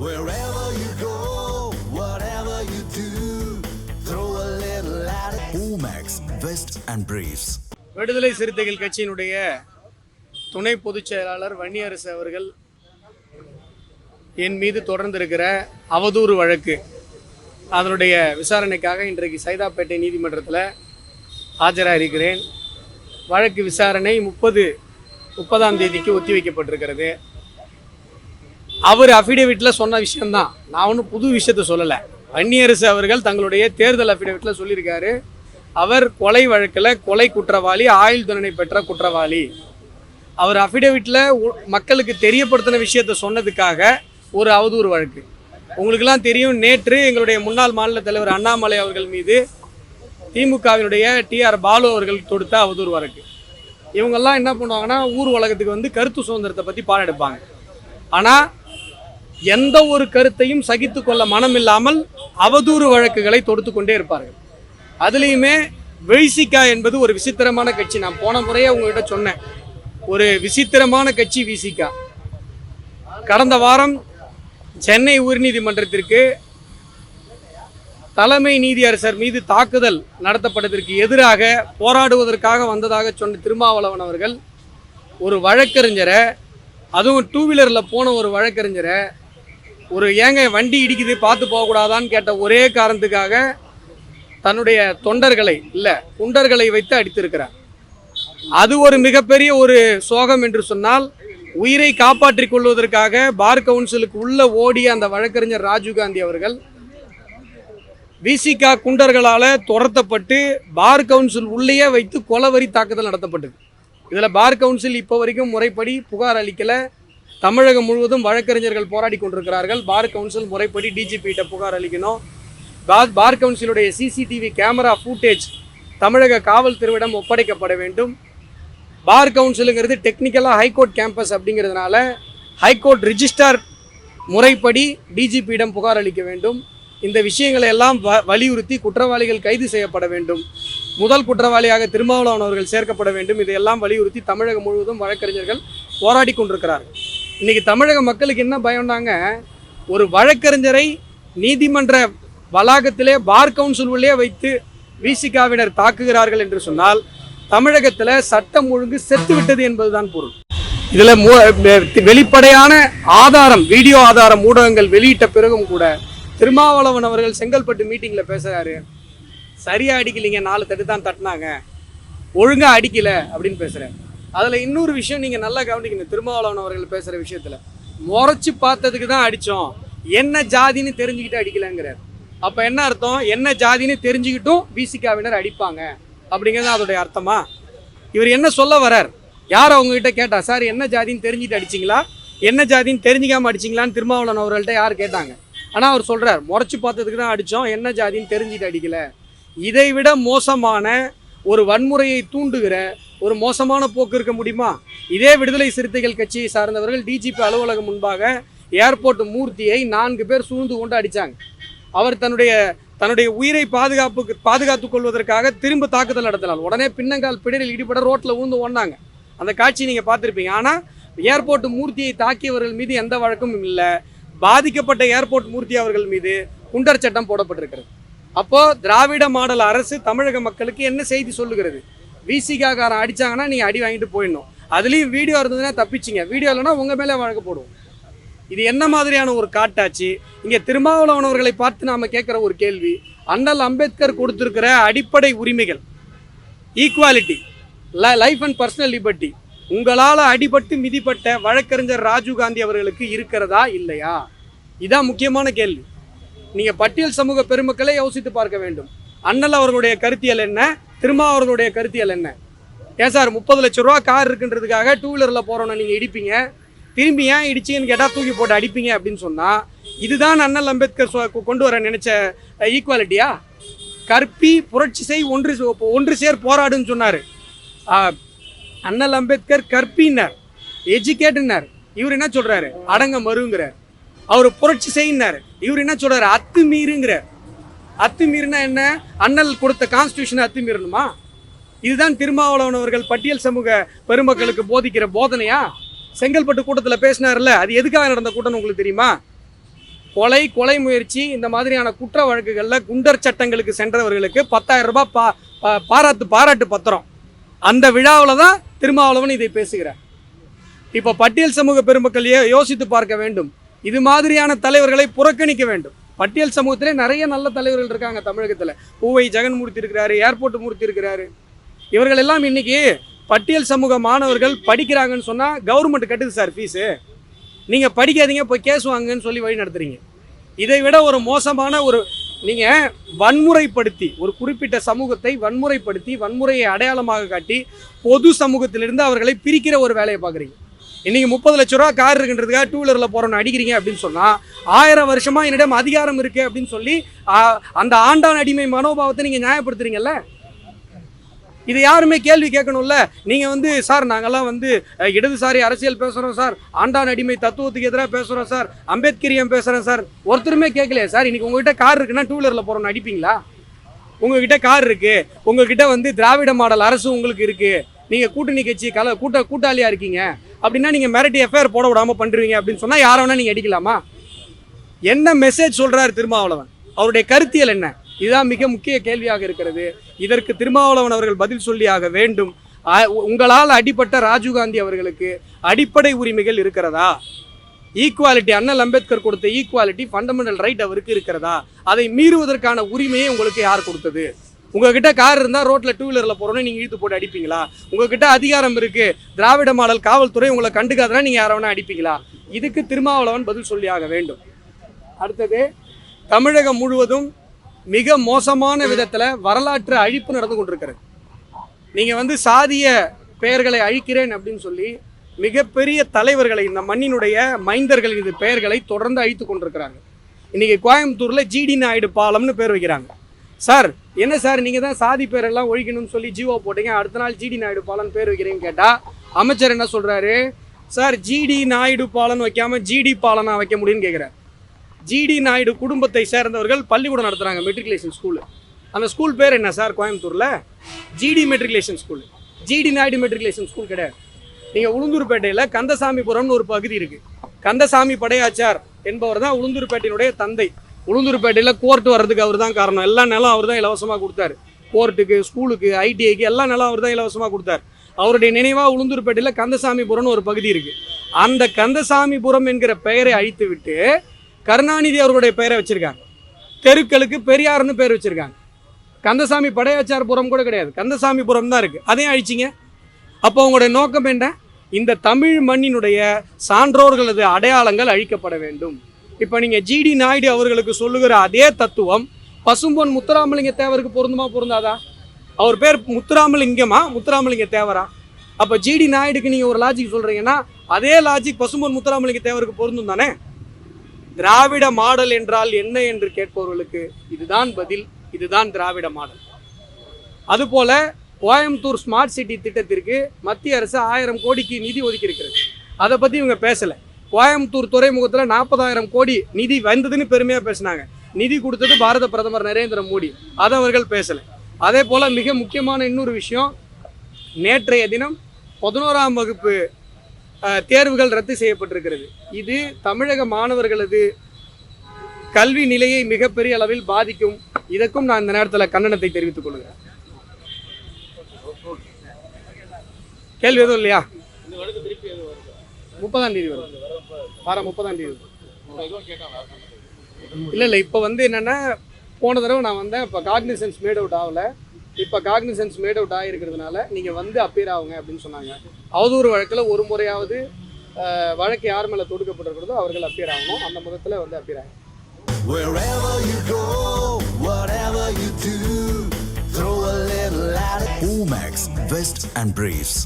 Wherever you go, whatever you do, throw a little at it. Omax, Vest and Briefs. விடுதலை சிறுத்தைகள் கட்சியினுடைய துணை பொதுச் செயலாளர் வன்னியரசு அவர்கள் என் மீது தொடர்ந்து இருக்கிற அவதூறு வழக்கு அதனுடைய விசாரணைக்காக இன்றைக்கு சைதாப்பேட்டை நீதிமன்றத்தில் ஆஜராக இருக்கிறேன். வழக்கு விசாரணை 30ஆம் தேதிக்கு ஒத்தி வைக்கப்பட்டிருக்கிறது. அவர் அஃபிடேவிட்டில் சொன்ன விஷயம்தான், நான் ஒன்றும் புது விஷயத்தை சொல்லலை. வன்னியரசு அவர்கள் தங்களுடைய தேர்தல் அஃபிடேவிட்டில் சொல்லியிருக்காரு, அவர் கொலை வழக்கில் கொலை குற்றவாளி, ஆயுள் தண்டனை பெற்ற குற்றவாளி. அவர் அஃபிடேவிட்டில் மக்களுக்கு தெரியப்படுத்தின விஷயத்தை சொன்னதுக்காக ஒரு அவதூறு வழக்கு. உங்களுக்கெல்லாம் தெரியும், நேற்று எங்களுடைய முன்னாள் மாநில தலைவர் அண்ணாமலை அவர்கள் மீது திமுகவினுடைய டிஆர் பாலு அவர்கள் தொடுத்த அவதூறு வழக்கு. இவங்கெல்லாம் என்ன பண்ணுவாங்கன்னா, ஊர் உலகத்துக்கு வந்து கருத்து சுதந்திரத்தை பற்றி பாடம் எடுப்பாங்க. ஆனால் எந்த ஒரு கருத்தையும் சகித்து கொள்ள மனம் இல்லாமல் அவதூறு வழக்குகளை தொடுத்து கொண்டே இருப்பார்கள். அதுலேயுமே விசிகா என்பது ஒரு விசித்திரமான கட்சி. நான் போன முறையே உங்ககிட்ட சொன்னேன், ஒரு விசித்திரமான கட்சி விசிகா. கடந்த வாரம் சென்னை உயர்நீதிமன்றத்திற்கு தலைமை நீதியரசர் மீது தாக்குதல் நடத்தப்பட்டதற்கு எதிராக போராடுவதற்காக வந்ததாக சொன்ன திருமாவளவன் அவர்கள் ஒரு வழக்கறிஞரை, அதுவும் 2 வீலரில் போன ஒரு வழக்கறிஞரை, ஒரு ஏங்க வண்டி இடிக்குது பார்த்து போகக்கூடாதான்னு கேட்ட ஒரே காரணத்துக்காக தன்னுடைய தொண்டர்களை இல்லை குண்டர்களை வைத்து அடித்திருக்கிறார். அது ஒரு மிகப்பெரிய ஒரு சோகம் என்று சொன்னால், உயிரை காப்பாற்றிக் கொள்வதற்காக பார் கவுன்சிலுக்கு உள்ள ஓடிய அந்த வழக்கறிஞர் ராஜீவ்காந்தி அவர்கள் விசிகா குண்டர்களால் துரத்தப்பட்டு பார் கவுன்சில் உள்ளேயே வைத்து கொலவரி தாக்குதல் நடத்தப்பட்டது. இதில் பார் கவுன்சில் இப்போ வரைக்கும் முறைப்படி புகார் அளிக்கலை. தமிழகம் முழுவதும் வழக்கறிஞர்கள் போராடி கொண்டிருக்கிறார்கள். பார் கவுன்சில் முறைப்படி டிஜிபிகிட்ட புகார் அளிக்கணும். பார் கவுன்சிலுடைய சிசிடிவி கேமரா ஃபூட்டேஜ் தமிழக காவல்துறையிடம் ஒப்படைக்கப்பட வேண்டும். பார் கவுன்சிலுங்கிறது டெக்னிக்கலாக ஹைகோர்ட் கேம்பஸ் அப்படிங்கிறதுனால ஹைகோர்ட் ரிஜிஸ்டார் முறைப்படி டிஜிபியிடம் புகார் அளிக்க வேண்டும். இந்த விஷயங்களை எல்லாம் வலியுறுத்தி குற்றவாளிகள் கைது செய்யப்பட வேண்டும். முதல் குற்றவாளியாக திருமாவளவன் அவர்கள் சேர்க்கப்பட வேண்டும். இதையெல்லாம் வலியுறுத்தி தமிழகம் முழுவதும் வழக்கறிஞர்கள் போராடி கொண்டிருக்கிறார்கள். இன்றைக்கி தமிழக மக்களுக்கு என்ன பயம்னாங்க, ஒரு வழக்கறிஞரை நீதிமன்ற வளாகத்திலே பார் கவுன்சில் உள்ளே வைத்து விசிகாவினர் தாக்குகிறார்கள் என்று சொன்னால் தமிழகத்தில் சட்டம் ஒழுங்கு செத்துவிட்டது என்பதுதான் பொருள். இதில் வெளிப்படையான ஆதாரம், வீடியோ ஆதாரம் ஊடகங்கள் வெளியிட்ட பிறகும் கூட திருமாவளவன் அவர்கள் செங்கல்பட்டு மீட்டிங்கில் பேசுகிறாரு, சரியாக அடிக்கலைங்க, 4 தட்டு தான் தட்டினாங்க, ஒழுங்காக அடிக்கலை அப்படின்னு பேசுகிறார். அதில் இன்னொரு விஷயம் நீங்கள் நல்லா கவனிக்கணும். திருமாவளவன் அவர்கள் பேசுகிற விஷயத்தில் முறைச்சி பார்த்ததுக்கு தான் அடித்தோம், என்ன ஜாதின்னு தெரிஞ்சுக்கிட்டு அடிக்கலைங்கிறார். அப்போ என்ன அர்த்தம்? என்ன ஜாதின்னு தெரிஞ்சுக்கிட்டும் விசிகாவினர் அடிப்பாங்க அப்படிங்கிறது அதோடைய அர்த்தமா? இவர் என்ன சொல்ல வரார்? யார் அவங்ககிட்ட கேட்டா, சார் என்ன ஜாதின்னு தெரிஞ்சுட்டு அடிச்சிங்களா, என்ன ஜாதின்னு தெரிஞ்சிக்காமல் அடிச்சிங்களான்னு திருமாவளவன் அவர்கள்ட்ட யார் கேட்டாங்க? ஆனால் அவர் சொல்கிறார், முறைச்சி பார்த்ததுக்கு தான் அடித்தோம், என்ன ஜாதின்னு தெரிஞ்சுட்டு அடிக்கலை. இதைவிட மோசமான ஒரு வன்முறையை தூண்டுகிற ஒரு மோசமான போக்கு இருக்க முடியுமா? இதே விடுதலை சிறுத்தைகள் கட்சியை சார்ந்தவர்கள் டிஜிபி அலுவலகம் முன்பாக ஏர்போர்ட் மூர்த்தியை 4 பேர் சூழ்ந்து கொண்டு அடித்தாங்க. அவர் தன்னுடைய உயிரை பாதுகாத்துக் கொள்வதற்காக திரும்ப தாக்குதல் நடத்தினார். உடனே பின்னங்கால் பிடரில் ஈடுபட ரோட்டில் ஊழ்ந்து ஓடினாங்க. அந்த காட்சி நீங்கள் பார்த்துருப்பீங்க. ஆனால் ஏர்போர்ட் மூர்த்தியை தாக்கியவர்கள் மீது எந்த வழக்கும் இல்லை. பாதிக்கப்பட்ட ஏர்போர்ட் மூர்த்தி அவர்கள் மீது குண்டர் சட்டம் போடப்பட்டிருக்கிறது. அப்போது திராவிட மாடல் அரசு தமிழக மக்களுக்கு என்ன செய்தி சொல்லுகிறது? விசிகாக்காரன் அடித்தாங்கன்னா நீங்கள் அடி வாங்கிட்டு போயிடணும். அதுலேயும் வீடியோ இருந்ததுன்னா தப்பிச்சிங்க, வீடியோ இல்லைன்னா உங்கள் மேலே வழக்கு போடுவோம். இது என்ன மாதிரியான ஒரு காட்டாச்சு? இங்கே திருமாவளவன் அவர்களை பார்த்து நாம் கேட்குற ஒரு கேள்வி, அண்ணல் அம்பேத்கர் கொடுத்துருக்கிற அடிப்படை உரிமைகள், equality, life and personal liberty, உங்களால் அடிபட்டு மிதிப்பட்ட வழக்கறிஞர் ராஜீவ்காந்தி அவர்களுக்கு இருக்கிறதா இல்லையா? இதுதான் முக்கியமான கேள்வி. நீங்கள் பட்டியல் சமூக பெருமக்களை யோசித்து பார்க்க வேண்டும். அண்ணல் அவர்களுடைய கருத்தியல் என்ன, திருமாவளவனுடைய கருத்தியல் என்ன? ஏன் சார் 30 லட்ச ரூபா கார் இருக்குன்றதுக்காக 2 வீலரில் போகிறோன்னா நீங்கள் இடிப்பீங்க, திரும்பி ஏன் இடிச்சிங்கன்னு கேட்டால் தூக்கி போட்டு அடிப்பீங்க அப்படின்னு சொன்னால், இதுதான் அண்ணல் அம்பேத்கர் கொண்டு வர நினைச்ச ஈக்குவாலிட்டியா? கற்பி புரட்சி செய் ஒன்று சேர் போராடுன்னு சொன்னார். அண்ணல் அம்பேத்கர் கற்பின்னார், எஜுகேட்னார். இவர் என்ன சொல்கிறாரு? அடங்க மறுங்கிறார். அவர் புரட்சி செய்யினார். இவர் என்ன சொல்கிறாரு? அத்துமீறுங்கிறார். அத்துமீறினா என்ன? அண்ணல் கொடுத்த கான்ஸ்டியூஷனை அத்துமீறணுமா? இதுதான் திருமாவளவன் அவர்கள் பட்டியல் சமூக பெருமக்களுக்கு போதிக்கிற போதனையா? செங்கல்பட்டு கூட்டத்தில் பேசினார்ல, அது எதுக்காக நடந்த கூட்டம்னு உங்களுக்கு தெரியுமா? கொலை முயற்சி இந்த மாதிரியான குற்ற வழக்குகளில் குண்டர் சட்டங்களுக்கு சென்றவர்களுக்கு 10,000 ரூபாய் பாராட்டு பத்திரம். அந்த விழாவில் தான் திருமாவளவன் இதை பேசுகிறார். இப்போ பட்டியல் சமூக பெருமக்கள் யோசித்து பார்க்க வேண்டும். இது மாதிரியான தலைவர்களை புறக்கணிக்க வேண்டும். பட்டியல் சமூகத்திலே நிறைய நல்ல தலைவர்கள் இருக்காங்க தமிழகத்தில். பூவை ஜெகன்மூர்த்தி இருக்கிறாரு, ஏர்போர்ட் மூர்த்தி இருக்கிறாரு. இவர்கள் எல்லாம் இன்னைக்கு பட்டியல் சமூக மாணவர்கள் படிக்கிறாங்கன்னு சொன்னால் கவர்மெண்ட் கட்டுது சார் ஃபீஸு. நீங்கள் படிக்காதீங்க போய் கேஸ் வாங்குன்னு சொல்லி வழி நடத்துறீங்க. இதை விட ஒரு மோசமான நீங்கள் வன்முறைப்படுத்தி ஒரு குறிப்பிட்ட சமூகத்தை வன்முறைப்படுத்தி வன்முறையை அடையாளமாக காட்டி பொது சமூகத்திலிருந்து அவர்களை பிரிக்கிற ஒரு வேலையை பார்க்குறீங்க. இன்றைக்கி 30 லட்ச ரூபா கார் இருக்குன்றதுக்காக 2 வீலரில் போகிறோன்னு அடிக்கிறீங்க அப்படின்னு சொன்னால் 1000 வருஷமாக என்னிடம் அதிகாரம் இருக்குது அப்படின்னு சொல்லி அந்த ஆண்டான் அடிமை மனோபாவத்தை நீங்கள் நியாயப்படுத்துறீங்கல்ல. இது யாருமே கேள்வி கேட்கணும்ல. நீங்கள் சார் நாங்கள்லாம் இடதுசாரி அரசியல் பேசுகிறோம் சார், ஆண்டான் அடிமை தத்துவத்துக்கு எதிராக பேசுகிறோம் சார், அம்பேத்கரியம் பேசுகிறேன் சார், ஒருத்தருமே கேட்கலையே சார். இன்றைக்கி உங்கள்கிட்ட கார் இருக்குன்னா 2 வீலரில் போகிறோன்னு அடிப்பீங்களா? உங்ககிட்ட கார் இருக்குது, உங்ககிட்ட திராவிட மாடல் அரசு உங்களுக்கு இருக்குது, நீங்கள் கூட்டணி கட்சி கூட்டாளியாக இருக்கீங்க அப்படின்னா நீங்கள் மிரட்டி எஃப்ஐஆர் போட விடாமல் பண்ணுறீங்க அப்படின்னு சொன்னால் யாரை வேணால் நீங்கள் அடிக்கலாமா? என்ன மெசேஜ் சொல்கிறார் திருமாவளவன்? அவருடைய கருத்தியல் என்ன? இதுதான் மிக முக்கிய கேள்வியாக இருக்கிறது. இதற்கு திருமாவளவன் அவர்கள் பதில் சொல்லியாக வேண்டும். உங்களால் அடிப்பட்ட ராஜீவ்காந்தி அவர்களுக்கு அடிப்படை உரிமைகள் இருக்கிறதா? ஈக்குவாலிட்டி, அண்ணல் அம்பேத்கர் கொடுத்த ஈக்குவாலிட்டி ஃபண்டமெண்டல் ரைட் அவருக்கு இருக்கிறதா? அதை மீறுவதற்கான உரிமையை உங்களுக்கு யார் கொடுத்தது? உங்ககிட்ட கார் இருந்தால் ரோட்டில் 2 வீலரில் போகிறோன்னு நீங்கள் இழுத்து போட்டு அடிப்பீங்களா? உங்ககிட்ட அதிகாரம் இருக்குது, திராவிட மாடல் காவல்துறை உங்களை கண்டுக்காதனா நீங்கள் யாரை வேணா அடிப்பீங்களா? இதுக்கு திருமாவளவன் பதில் சொல்லியாக வேண்டும். அடுத்தது, தமிழகம் முழுவதும் மிக மோசமான விதத்தில் வரலாற்று அழிப்பு நடந்து கொண்டிருக்கிறது. நீங்கள் சாதிய பெயர்களை அழிக்கிறேன் அப்படின்னு சொல்லி மிகப்பெரிய தலைவர்களை, இந்த மண்ணினுடைய மைந்தர்களின் பெயர்களை தொடர்ந்து அழித்து கொண்டிருக்கிறாங்க. இன்றைக்கி கோயம்புத்தூரில் ஜிடி நாயுடு பாலம்னு பேர் வைக்கிறாங்க. சார் என்ன சார் நீங்கள் தான் சாதி பேரெல்லாம் ஒழிக்கணும்னு சொல்லி ஜீவோ போட்டீங்க, அடுத்த நாள் ஜிடி நாயுடு பாலன் பேர் வைக்கிறீங்கன்னு கேட்டால் அமைச்சர் என்ன சொல்கிறாரு? சார் ஜிடி நாயுடு பாலன் வைக்காமல் ஜிடி பாலனா வைக்க முடியும்னு கேட்குறாரு. ஜிடி நாயுடு குடும்பத்தை சேர்ந்தவர்கள் பள்ளிக்கூடம் நடத்துகிறாங்க, மெட்ரிகுலேஷன் ஸ்கூலு. அந்த ஸ்கூல் பேர் என்ன சார் கோயம்புத்தூரில்? GD matriculation school. GD Naidu matriculation school கிடையாது. நீங்கள் உளுந்தூர்பேட்டையில் கந்தசாமிபுரம்னு ஒரு பகுதி இருக்குது. கந்தசாமி படையாச்சார் என்பவர் தான் உளுந்தூர்பேட்டையினுடைய தந்தை. உளுந்தூர்பேட்டையில் கோர்ட்டு வர்றதுக்கு அவர் தான் காரணம். எல்லா நிலம் அவர் தான் இலவசமாக கொடுத்தாரு. கோர்ட்டுக்கு, ஸ்கூலுக்கு, ஐடிஐக்கு எல்லா நிலம் அவர் தான் இலவசமாக கொடுத்தார். அவருடைய நினைவாக உளுந்தூர்பேட்டையில் கந்தசாமிபுரம்னு ஒரு பகுதி இருக்குது. அந்த கந்தசாமிபுரம் என்கிற பெயரை அழித்து விட்டு கருணாநிதி அவர்களுடைய பெயரை வச்சுருக்காங்க. தெருக்களுக்கு பெரியார்னு பேர் வச்சுருக்காங்க. கந்தசாமி படையாச்சார்புரம் கூட கிடையாது, கந்தசாமிபுரம் தான் இருக்குது. அதையும் அழிச்சிங்க. அப்போ உங்களுடைய நோக்கம் என்ன? இந்த தமிழ் மண்ணினுடைய சான்றோர்களது அடையாளங்கள் அழிக்கப்பட வேண்டும். இப்போ நீங்கள் ஜிடி நாயுடு அவர்களுக்கு சொல்லுகிற அதே தத்துவம் பசும்பொன் முத்துராமலிங்க தேவருக்கு பொருந்துமா பொருந்தாதா? அவர் பேர் முத்துராமலிங்கமா, முத்துராமலிங்க தேவரா? அப்போ ஜிடி நாயுடுக்கு நீங்கள் ஒரு லாஜிக் சொல்கிறீங்கன்னா அதே லாஜிக் பசும்பொன் முத்துராமலிங்க தேவருக்கு பொருந்தும் தானே? திராவிட மாடல் என்றால் என்ன என்று கேட்பவர்களுக்கு இதுதான் பதில், இதுதான் திராவிட மாடல். அதுபோல கோயம்புத்தூர் ஸ்மார்ட் சிட்டி திட்டத்திற்கு மத்திய அரசு 1000 கோடிக்கு நிதி ஒதுக்கி இருக்கிறது. அதை பற்றி இவங்க பேசலை. கோயம்புத்தூர் துறைமுகத்தில் 40,000 கோடி நிதி வந்ததுன்னு பெருமையாக பேசினாங்க. நிதி கொடுத்தது பாரத பிரதமர் நரேந்திர மோடி, அதை அவர்கள் பேசலை. அதே போல் மிக முக்கியமான இன்னொரு விஷயம், நேற்றைய தினம் 11ஆம் வகுப்பு தேர்வுகள் ரத்து செய்யப்பட்டிருக்கிறது. இது தமிழக மாணவர்களது கல்வி நிலையை மிகப்பெரிய அளவில் பாதிக்கும். இதற்கும் நான் இந்த நேரத்தில் கண்டனத்தை தெரிவித்துக் கொள்கிறேன். கேள்வி எதுவும் இல்லையா? 30ஆம் தேதி வரும், வாரம் 30ஆம் தேதி. இல்லை இப்போ என்னென்னா, போன தடவை நான் வந்தேன், இப்போ காக்னிசன்ஸ் மேட் அவுட் ஆகலை. இப்போ காக்னிசன்ஸ் மேட் அவுட் ஆகிருக்கிறதுனால நீங்கள் அப்பியர் ஆகுங்க அப்படின்னு சொன்னாங்க. அவதூறு வழக்கில் ஒரு முறையாவது வழக்கு யார் மேலே தொடுக்கப்பட்டிருக்கிறதோ அவர்கள் அப்பியர் ஆகணும். அந்த முகத்தில் அப்பியர் ஆகும். Wherever you go, whatever you do, throw a little at it. Omax, Vest and Briefs.